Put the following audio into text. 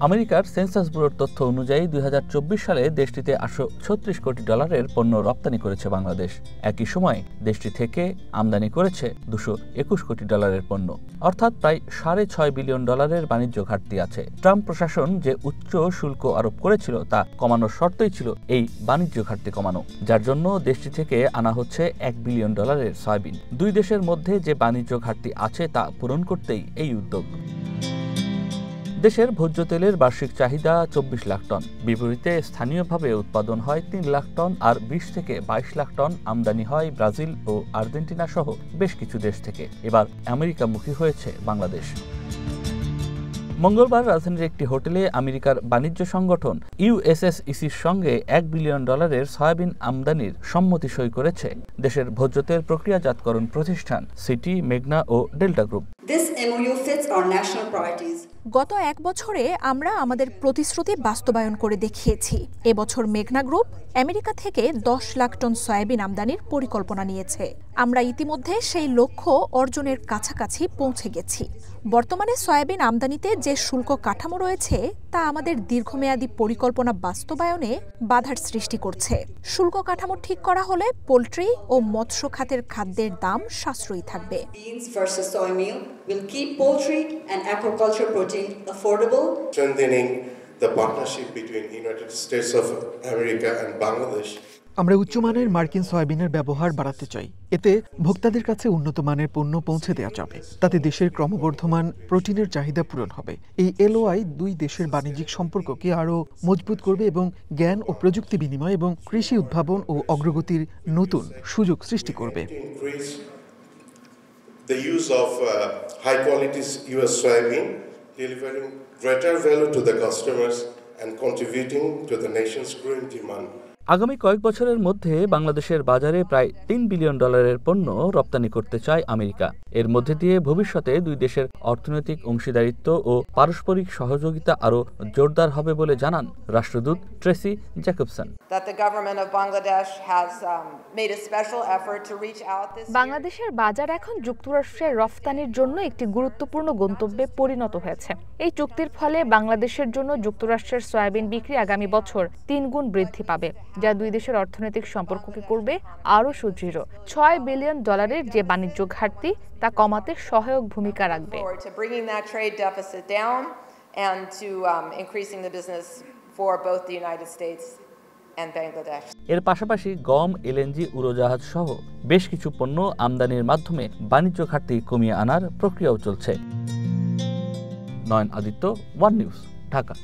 আমেরিকার সেন্সাস ব্যুরোর তথ্য অনুযায়ী ২০২৪ সালে দেশটিতে ৮৩৬ কোটি ডলারের পণ্য রপ্তানি করেছে বাংলাদেশ। একই সময় দেশটি থেকে আমদানি করেছে ২২১ কোটি ডলারের পণ্য, অর্থাৎ প্রায় $৬.৫ বিলিয়ন ডলারের বাণিজ্য ঘাটতি আছে। ট্রাম্প প্রশাসন যে উচ্চ শুল্ক আরোপ করেছিল তা কমানোর শর্তই ছিল এই বাণিজ্য ঘাটতি কমানো, যার জন্য দেশটি থেকে আনা হচ্ছে $১ বিলিয়ন সয়াবিন। দুই দেশের মধ্যে যে বাণিজ্য ঘাটতি আছে তা পূরণ করতেই এই উদ্যোগ। দেশের ভোজ্য তেলের বার্ষিক চাহিদা ২৪ লাখ টন, বিপরীতে স্থানীয়ভাবে উৎপাদন হয় ৩ লাখ টন, আর ২০ থেকে ২২ লাখ টন আমদানি হয় ব্রাজিল ও আর্জেন্টিনা সহ বেশ কিছু দেশ থেকে। এবার আমেরিকামুখী হয়েছে বাংলাদেশ। মঙ্গলবার রাজধানীর একটি হোটেলে আমেরিকার বাণিজ্য সংগঠন ইউএসএসইসির সঙ্গে $১ বিলিয়ন সয়াবিন আমদানির সম্মতি সই করেছে দেশের ভোজ্য তেল প্রক্রিয়াজাতকরণ প্রতিষ্ঠান সিটি, মেঘনা ও ডেল্টা গ্রুপ। গত এক বছরে আমরা আমাদের প্রতিশ্রুতি বাস্তবায়ন করে দেখিয়েছি। এবছর মেঘনা গ্রুপ আমেরিকা থেকে ১০ লাখ টন সয়াবিন আমদানির পরিকল্পনা নিয়েছে। আমরা ইতিমধ্যে সেই লক্ষ্য অর্জনের কাছাকাছি পৌঁছে গেছি। বর্তমানে সয়াবিন আমদানিতে যে শুল্ক কাঠামো রয়েছে তা আমাদের দীর্ঘমেয়াদী পরিকল্পনা বাস্তবায়নে বাধার সৃষ্টি করছে। শুল্ক কাঠামো ঠিক করা হলে পোল্ট্রি ও মৎস্য খাতের খাদ্যের দাম সাশ্রয়ী থাকবে। will keep poultry and aquaculture protein affordable, strengthening the partnership between United States of America and Bangladesh. আমরা উচ্চমানের মার্কিন সয়াবিনের ব্যবহার বাড়াতে চাই। এতে ভোক্তাদের কাছে উন্নত মানের পণ্য পৌঁছে দেওয়া যাবে। তাতে দেশের ক্রমবর্ধমান প্রোটিনের চাহিদা পূরণ হবে। এই এলওআই দুই দেশের বাণিজ্যিক সম্পর্ককে আরও মজবুত করবে এবং জ্ঞান ও প্রযুক্তি বিনিময় এবং কৃষি উদ্ভাবন ও অগ্রগতির নতুন সুযোগ সৃষ্টি করবে। The use of high quality US soybean, delivering greater value to the customers and contributing to the nation's growing demand. আগামী কয়েক বছরের মধ্যে বাংলাদেশের বাজারে প্রায় $৩ বিলিয়ন পণ্য রপ্তানি করতে চায় আমেরিকা। এর মধ্যে দিয়ে ভবিষ্যতে দুই দেশের অর্থনৈতিক অংশীদারিত্ব ও পারস্পরিক সহযোগিতা আরও জোরদার হবে বলে জানান রাষ্ট্রদূত ট্রেসি জ্যাকবসন। বাংলাদেশের বাজার এখন যুক্তরাষ্ট্রের রফতানির জন্য একটি গুরুত্বপূর্ণ গন্তব্যে পরিণত হয়েছে। এই চুক্তির ফলে বাংলাদেশের জন্য যুক্তরাষ্ট্রের সয়াবিন বিক্রি আগামী বছর ৩ গুণ বৃদ্ধি পাবে, যা দুই দেশের অর্থনৈতিক সম্পর্ককে করবে আরও সুদৃঢ়। $৬ বিলিয়ন যে বাণিজ্য ঘাটতি তা কমাতে সহায়ক ভূমিকা রাখবে। এর পাশাপাশি গম, এলএনজি, উড়োজাহাজ সহ বেশ কিছু পণ্য আমদানির মাধ্যমে বাণিজ্য ঘাটতি কমিয়ে আনার প্রক্রিয়াও চলছে। নয়ন আদিত্য, ওয়ান নিউজ, ঢাকা।